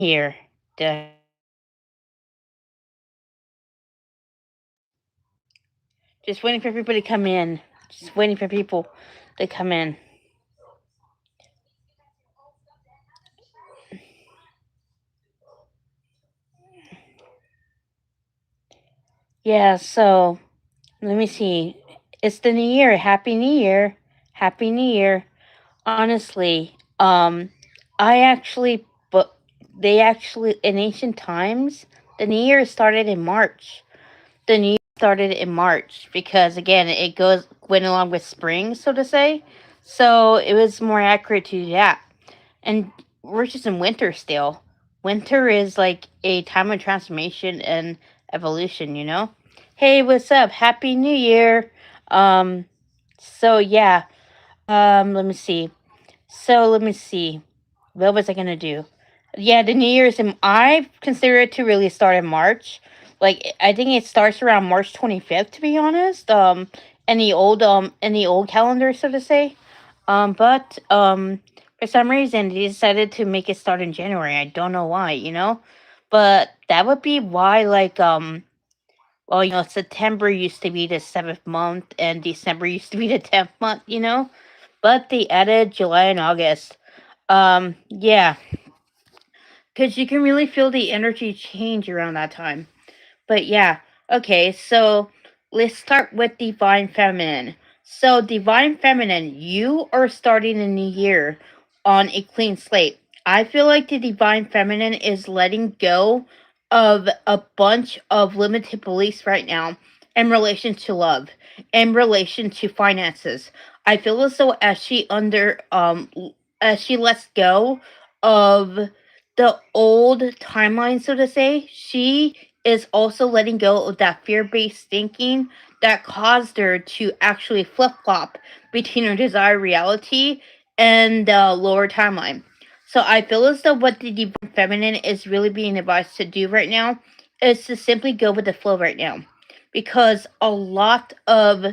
here. The, just waiting for people to come in. Just waiting for people to come in. Yeah, so let me see. It's the new year. Happy New Year. Happy New Year. Honestly, I actually, but they actually, in ancient times, the new year started in March. The new year started in March because, again, went along with spring, so to say. So it was more accurate to do that. And we're just in winter still. Winter is like a time of transformation and evolution, you know? Hey, what's up? Happy New Year. Um, so yeah. Let me see. Let me see. What was I gonna do? Yeah, the New Year's and I consider it to really start in March. Like I think it starts around March 25th to be honest. In the old calendar so to say. But for some reason they decided to make it start in January. I don't know why, you know? But that would be why well, you know, September used to be the seventh month and December used to be the 10th month, you know? But they added July and August. Yeah, because you can really feel the energy change around that time. But yeah, okay, so let's start with Divine Feminine. So, Divine Feminine, you are starting a new year on a clean slate. I feel like the Divine Feminine is letting go of a bunch of limited beliefs right now in relation to love, in relation to finances. I feel as though as she lets go of the old timeline, so to say, she is also letting go of that fear based thinking that caused her to actually flip flop between her desired reality and the lower timeline. So I feel as though what the Divine Feminine is really being advised to do right now is to simply go with the flow right now. Because a lot of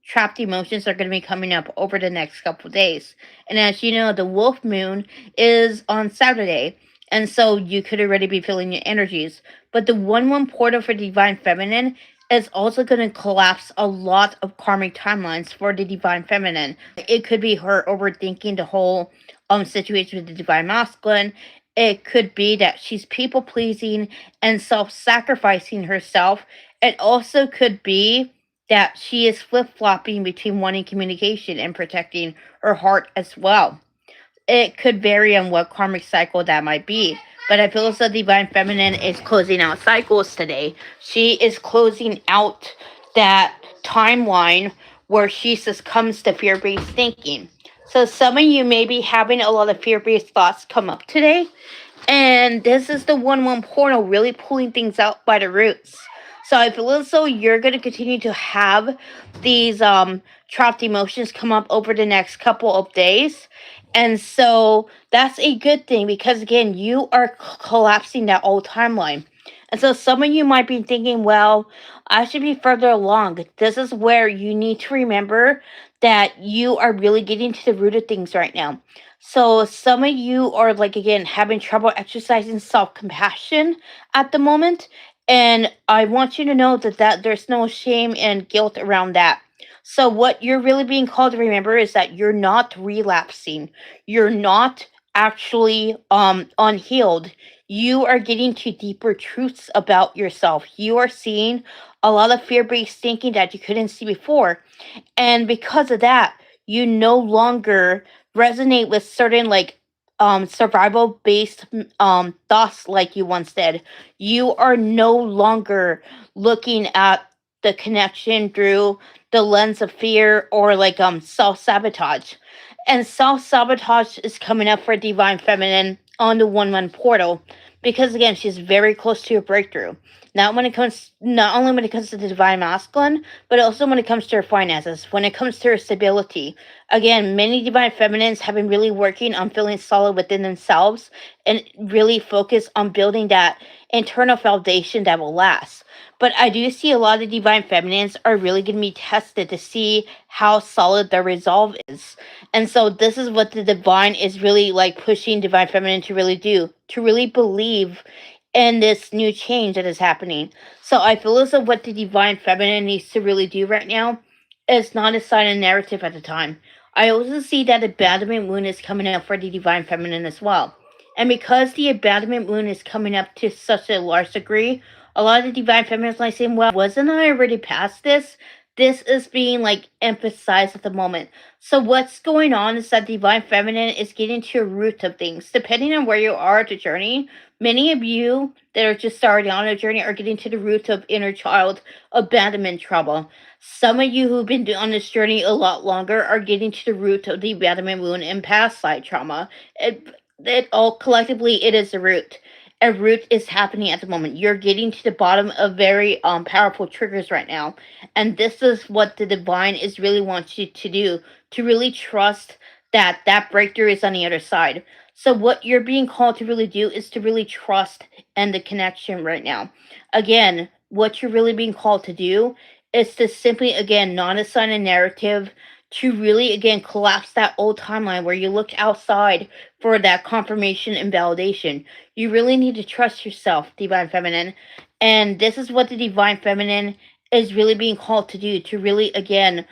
trapped emotions are going to be coming up over the next couple of days. And as you know, the wolf moon is on Saturday. And so you could already be feeling your energies. But the 1-1 portal for Divine Feminine is also going to collapse a lot of karmic timelines for the Divine Feminine. It could be her overthinking the whole situation with the Divine Masculine. It could be that she's people pleasing and self sacrificing herself. It also could be that she is flip flopping between wanting communication and protecting her heart as well. It could vary on what karmic cycle that might be. But I feel as though Divine Feminine is closing out cycles today. She is closing out that timeline where she succumbs to fear based thinking. So some of you may be having a lot of fear based thoughts come up today. And this is the 1-1 portal really pulling things out by the roots. So I feel as though you're going to continue to have these trapped emotions come up over the next couple of days. And so that's a good thing because, again, you are collapsing that old timeline. And so some of you might be thinking, well, I should be further along. This is where you need to remember that you are really getting to the root of things right now. So some of you are like again having trouble exercising self-compassion at the moment, and I want you to know that there's no shame and guilt around that. So what you're really being called to remember is that you're not relapsing. You're not actually unhealed. You are getting to deeper truths about yourself. You are seeing a lot of fear-based thinking that you couldn't see before. And because of that, you no longer resonate with certain survival based thoughts like you once did. You are no longer looking at the connection through the lens of fear or self sabotage. And self sabotage is coming up for Divine Feminine on the 1-1 portal because again she's very close to a breakthrough. Not only when it comes to the Divine Masculine, but also when it comes to her finances, when it comes to her stability. Again, many Divine Feminines have been really working on feeling solid within themselves and really focus on building that internal foundation that will last. But I do see a lot of divine feminines are really going to be tested to see how solid their resolve is. And so this is what the divine is really like pushing divine feminine to really do, to really believe in this new change that is happening. So I feel as though what the divine feminine needs to really do right now is not assign a narrative at the time. I also see that abandonment wound is coming up for the divine feminine as well. And because the abandonment wound is coming up to such a large degree, a lot of the divine feminines like saying, well, wasn't I already past this? This is being like emphasized at the moment. So what's going on is that divine feminine is getting to a root of things. Depending on where you are at the journey, many of you that are just starting on a journey are getting to the root of inner child abandonment trouble. Some of you who've been on this journey a lot longer are getting to the root of the abandonment wound and past life trauma. It all collectively, it is the root. A root is happening at the moment. You're getting to the bottom of very powerful triggers right now, and this is what the divine is really wants you to do, to really trust that that breakthrough is on the other side. So what you're being called to really do is to really trust and the connection right now. Again, what you're really being called to do is to simply again not assign a narrative, to really again collapse that old timeline where you looked outside for that confirmation and validation. You really need to trust yourself, divine feminine. And this is what the divine feminine is really being called to do, to really again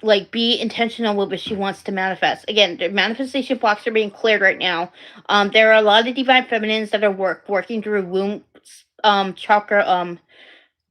like be intentional with what she wants to manifest. Again, the manifestation blocks are being cleared right now. There are a lot of divine feminines that are working through womb chakra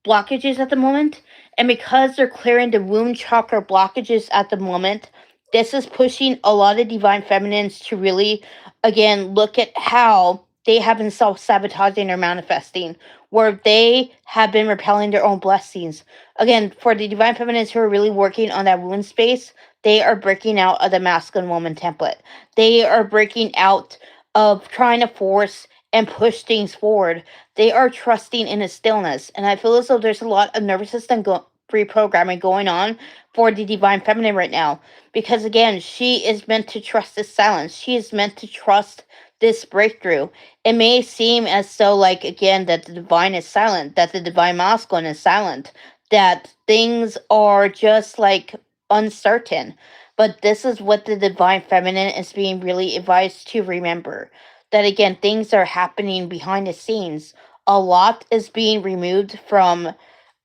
blockages at the moment. And because they're clearing the womb chakra blockages at the moment, this is pushing a lot of divine feminines to really, again, look at how they have been self sabotaging or manifesting, where they have been repelling their own blessings. Again, for the divine feminines who are really working on that wound space, they are breaking out of the masculine woman template. They are breaking out of trying to force and push things forward. They are trusting in a stillness. And I feel as though there's a lot of nervous system reprogramming going on for the divine feminine right now. Because again, she is meant to trust this silence. She is meant to trust this breakthrough. It may seem as though, like, again, that the divine is silent, that the divine masculine is silent, that things are just like uncertain. But this is what the divine feminine is being really advised to remember, that again things are happening behind the scenes. A lot is being removed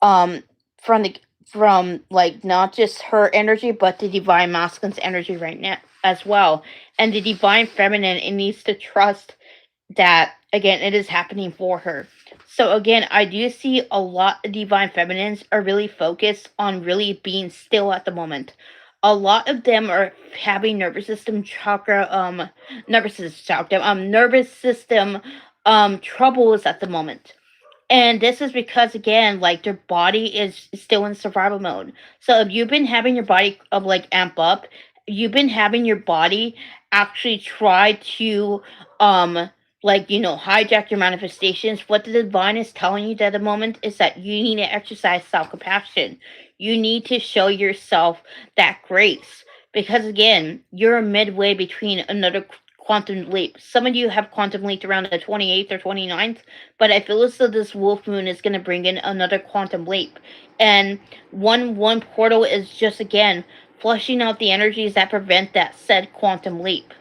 um from the from like not just her energy but the divine masculine's energy right now as well. And the divine feminine, it needs to trust that again it is happening for her. So again, I do see a lot of divine feminines are really focused on really being still at the moment. A lot of them are having nervous system chakra nervous system troubles at the moment. And this is because again, like their body is still in survival mode. So if you've been having your body like amp up, you've been having your body actually try to hijack your manifestations. What the divine is telling you at the moment is that you need to exercise self-compassion. You need to show yourself that grace. Because again, you're midway between another quantum leap. Some of you have quantum leaped around the 28th or 29th, but I feel as though this wolf moon is going to bring in another quantum leap. And one portal is just again flushing out the energies that prevent that said quantum leap.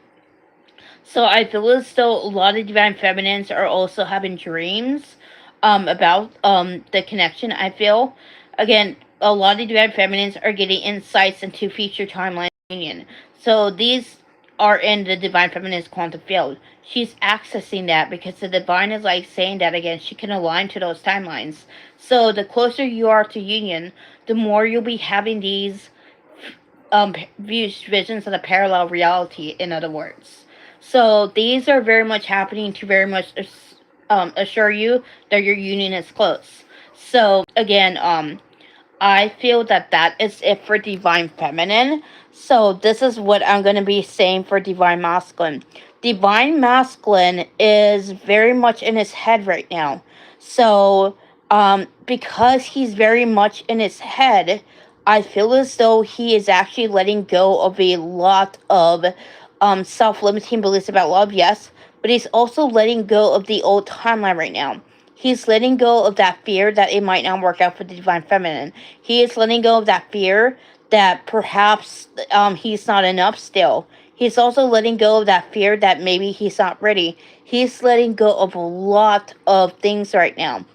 So I feel as though a lot of divine feminines are also having dreams about the connection. I feel again a lot of divine feminines are getting insights into future timeline union. So these are in the divine feminine's quantum field. She's accessing that because the divine is like saying that again she can align to those timelines. So the closer you are to union, the more you'll be having these views, visions of the parallel reality, in other words. So these are very much happening to very much assure you that your union is close. So again, I feel that that is it for divine feminine. So this is what I'm going to be saying for divine masculine. Divine masculine is very much in his head right now. So because he's very much in his head, I feel as though he is actually letting go of a lot of self-limiting beliefs about love, yes, but he's also letting go of the old timeline right now. He's letting go of that fear that it might not work out for the divine feminine. He is letting go of that fear that perhaps he's not enough still. He's also letting go of that fear that maybe he's not ready. He's letting go of a lot of things right now.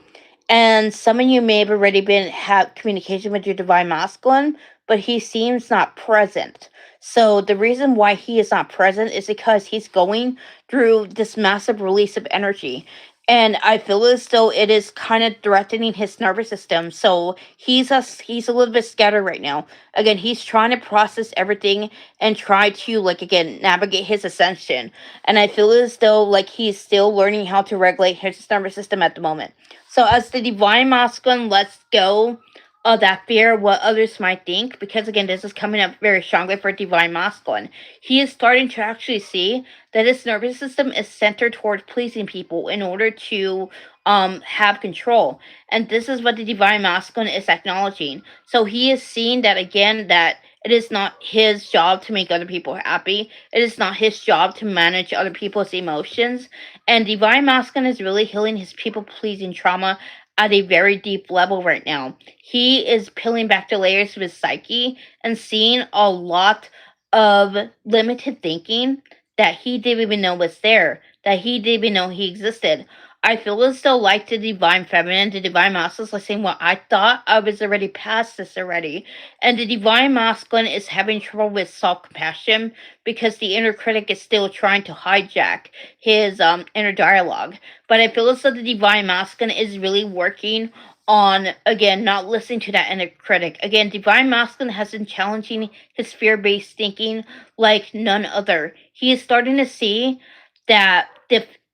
And some of you may have already been have communication with your divine masculine, but he seems not present. So the reason why he is not present is because he's going through this massive release of energy. And I feel as though it is kind of threatening his nervous system. So he's a little bit scattered right now. Again, he's trying to process everything and try to like again navigate his ascension. And I feel as though like he's still learning how to regulate his nervous system at the moment. So as the divine masculine lets go of that fear, what others might think, because again, this is coming up very strongly for divine masculine. He is starting to actually see that his nervous system is centered towards pleasing people in order to have control. And this is what the divine masculine is acknowledging. So he is seeing that again that it is not his job to make other people happy. It is not his job to manage other people's emotions. And Divine Masculine is really healing his people pleasing trauma at a very deep level right now. He is peeling back the layers of his psyche and seeing a lot of limited thinking that he didn't even know was there, that he didn't even know he existed. I feel as though, like the divine feminine, the divine masculine is like saying, well, I thought I was already past this already. And the divine masculine is having trouble with self compassion because the inner critic is still trying to hijack his inner dialogue. But I feel as though the divine masculine is really working on again not listening to that inner critic. Again, divine masculine has been challenging his fear-based thinking like none other. He is starting to see that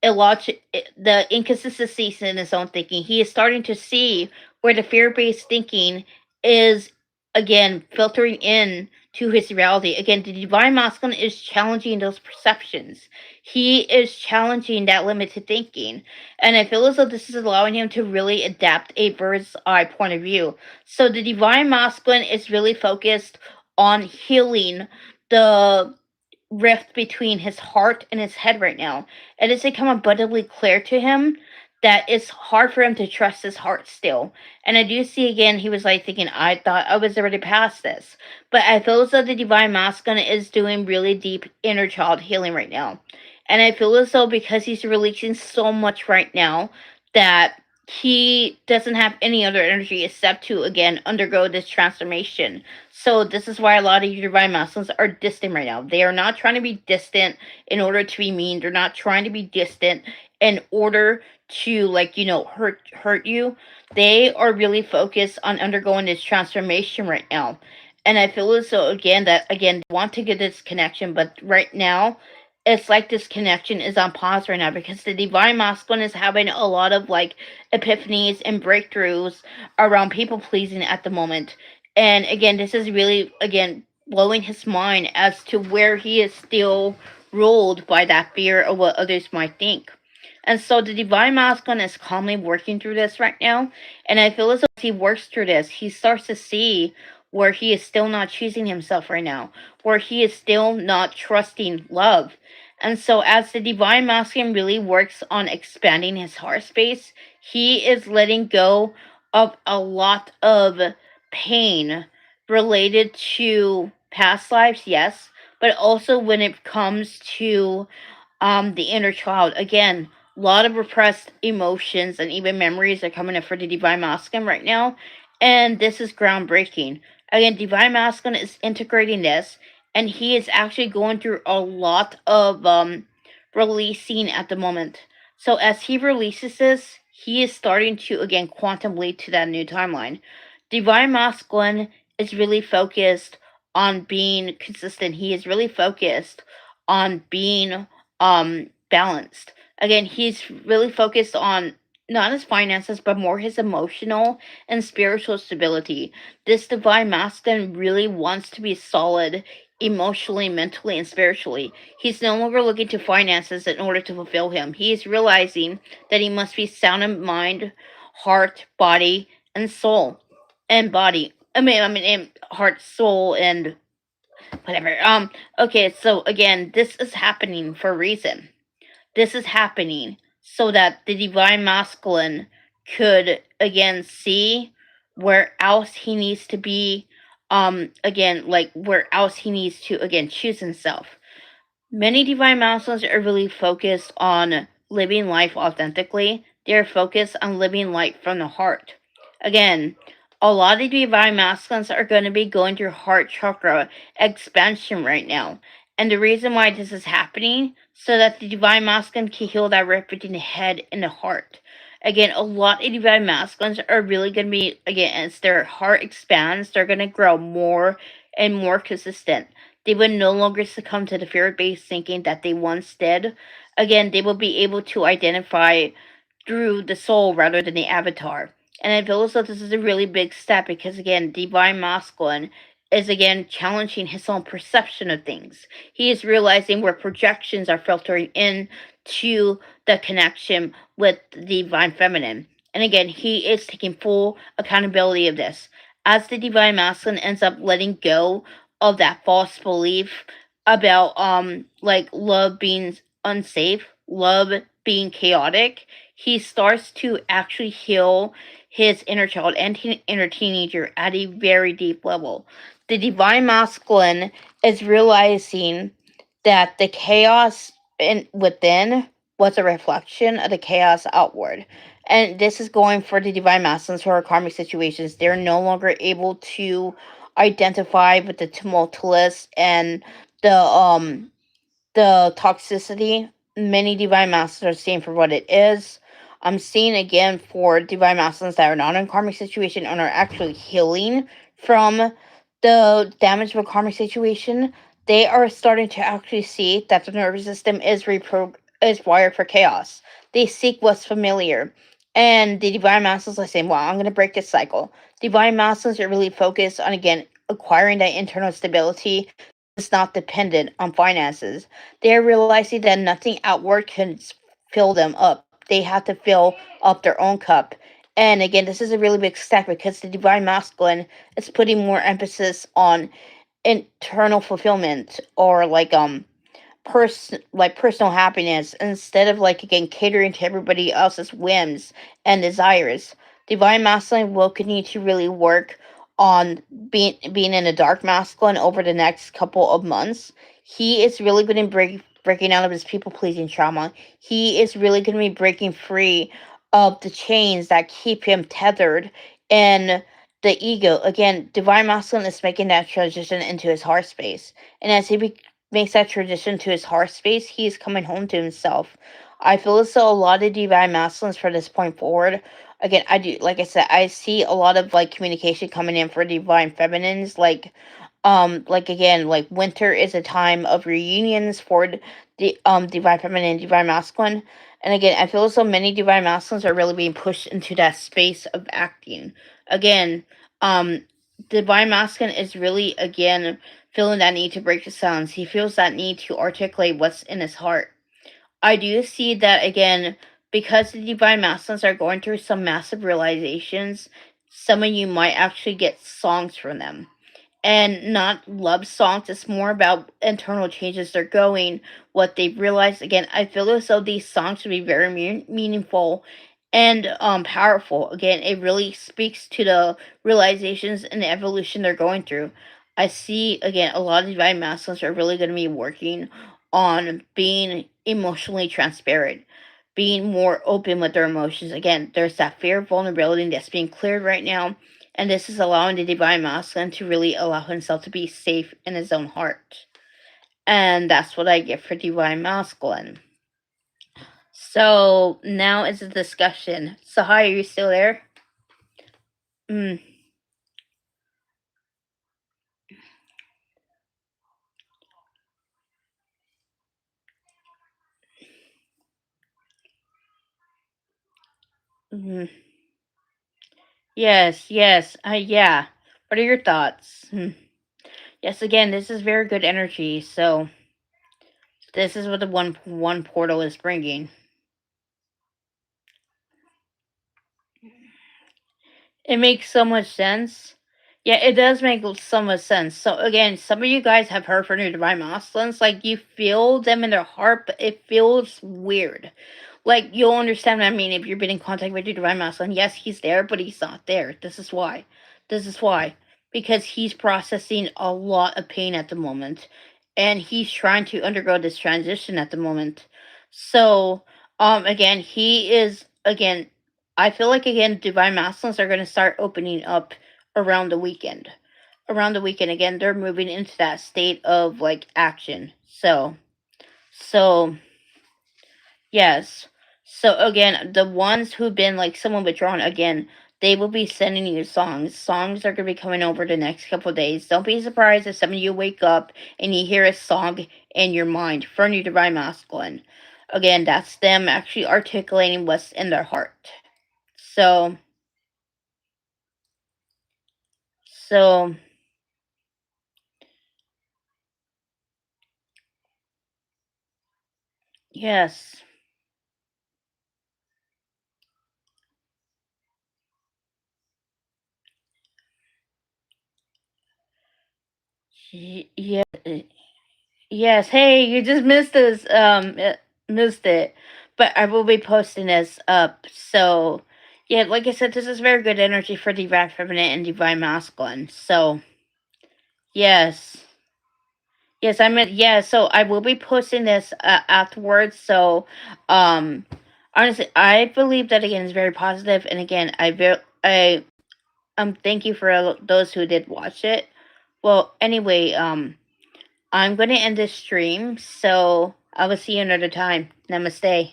the inconsistencies in his own thinking. He is starting to see where the fear-based thinking is again filtering in to his reality. Again, the divine masculine is challenging those perceptions. He is challenging that limited thinking. And I feel as though this is allowing him to really adapt a bird's eye point of view. So the divine masculine is really focused on healing the rift between his heart and his head right now. It has become abundantly clear to him that it's hard for him to trust his heart still. And I do see again, he was like thinking, I thought I was already past this. But I feel as though the divine masculine is doing really deep inner child healing right now. And I feel as though because he's releasing so much right now that he doesn't have any other energy except to again undergo this transformation. So this is why a lot of you divine masculines are distant right now. They are not trying to be distant in order to be mean. They're not trying to be distant in order to like hurt you. They are really focused on undergoing this transformation right now. And I feel as though again that again they want to get this connection, but right now it's like this connection is on pause right now because the divine masculine is having a lot of like epiphanies and breakthroughs around people pleasing at the moment. And again, this is really again blowing his mind as to where he is still ruled by that fear of what others might think. And so the divine masculine is calmly working through this right now. And I feel as though as he works through this, he starts to see where he is still not choosing himself right now, where he is still not trusting love. And so as the divine masculine really works on expanding his heart space, he is letting go of a lot of pain related to past lives, yes, but also when it comes to the inner child. Again, a lot of repressed emotions and even memories are coming up for the divine masculine right now, and this is groundbreaking. Again, divine masculine is integrating this, and he is actually going through a lot of releasing at the moment. So as he releases this, he is starting to again quantum leap to that new timeline. Divine masculine is really focused on being consistent. He is really focused on being balanced. Again, he's really focused on not his finances but more his emotional and spiritual stability. This divine masculine really wants to be solid emotionally, mentally, and spiritually. He's no longer looking to finances in order to fulfill him. He is realizing that he must be sound in mind, heart, body, and soul. And body. I mean, and heart, soul, and whatever. Okay, so again, this is happening for a reason. This is happening so that the divine masculine could again see where else he needs to be, again, like where else he needs to again choose himself. Many divine masculines are really focused on living life authentically. They're focused on living life from the heart. Again, a lot of divine masculines are going to be going through heart chakra expansion right now. And the reason why this is happening, so that the divine masculine can heal that rift between the head and the heart. Again, a lot of divine masculines are really going to be, again, as their heart expands, they're going to grow more and more consistent. They would no longer succumb to the fear based thinking that they once did. Again, they will be able to identify through the soul rather than the avatar. And I feel as though this is a really big step because, again, Divine Masculine is again challenging his own perception of things. He is realizing where projections are filtering in to the connection with the Divine Feminine. And again, he is taking full accountability of this. As the Divine Masculine ends up letting go of that false belief about like love being unsafe, love being chaotic, he starts to actually heal his inner child and inner teenager at a very deep level. The divine masculine is realizing that the chaos within was a reflection of the chaos outward. And this is going for the divine masculines who are karmic situations. They're no longer able to identify with the tumultuous and the toxicity. Many divine masters are seeing for what it is. I'm seeing again for divine masters that are not in karmic situation and are actually healing from the damage of a karmic situation. They are starting to actually see that the nervous system is wired for chaos. They seek what's familiar. And the divine masters are saying, well, I'm going to break this cycle. Divine masters are really focused on, again, acquiring that internal stability is not dependent on finances. They're realizing that nothing outward can fill them up. They have to fill up their own cup. And again, this is a really big step because the divine masculine is putting more emphasis on internal fulfillment or personal happiness instead of like again catering to everybody else's whims and desires. Divine masculine will continue to really work on being in a dark masculine over the next couple of months. He is really going to breaking out of his people pleasing trauma. He is really going to be breaking free of the chains that keep him tethered in the ego. Again, divine masculine is making that transition into his heart space, and as he makes that transition to his heart space, he's coming home to himself. I feel as though a lot of divine masculines for this point forward. Again, I do, like I said, I see a lot of like communication coming in for divine feminines, like again, like winter is a time of reunions for the divine feminine and divine masculine. And again, I feel as though many divine masculines are really being pushed into that space of acting. Again, um divine masculine is really again feeling that need to break the silence. He feels that need to articulate what's in his heart. I do see that again because the divine masculines are going through some massive realizations. Some of you might actually get songs from them and not love songs. It's more about internal changes they're going, what they've realized. Again, I feel as though these songs should be very meaningful and powerful. Again, it really speaks to the realizations and the evolution they're going through. I see again a lot of divine masculines are really going to be working on being emotionally transparent, being more open with their emotions. Again, there's that fear of vulnerability that's being cleared right now, and this is allowing the divine masculine to really allow himself to be safe in his own heart. And that's what I get for divine masculine. So now is a discussion. Sahai, are you still there? Mm, mm. Yes, yes, yeah. What are your thoughts? Yes, again, this is very good energy. So this is what the one portal is bringing. It makes so much sense Yeah, it does make so much sense. So again, some of you guys have heard from your divine masculines, like you feel them in their heart, but it feels weird. Like you'll understand what I mean if you've been in contact with your divine masculine. Yes, he's there, but he's not there. This is why. This is why. Because he's processing a lot of pain at the moment. And he's trying to undergo this transition at the moment. So, again, he is again I feel like again divine masculines are gonna start opening up around the weekend. Around the weekend again, they're moving into that state of like action. So yes. So again, the ones who've been like someone withdrawn again, they will be sending you songs. Songs are gonna be coming over the next couple of days. Don't be surprised if some of you wake up and you hear a song in your mind from your divine masculine. Again, that's them actually articulating what's in their heart. So so yes. Yeah. Yes, hey, you just missed this, missed it, but I will be posting this up. So, yeah, like I said, this is very good energy for divine feminine and divine masculine. So, yes, yes, I meant yeah. So I will be posting this afterwards. So, um, honestly, I believe that again is very positive, and again, I thank you for those who did watch it. Well, anyway, I'm going to end this stream, so I will see you another time. Namaste.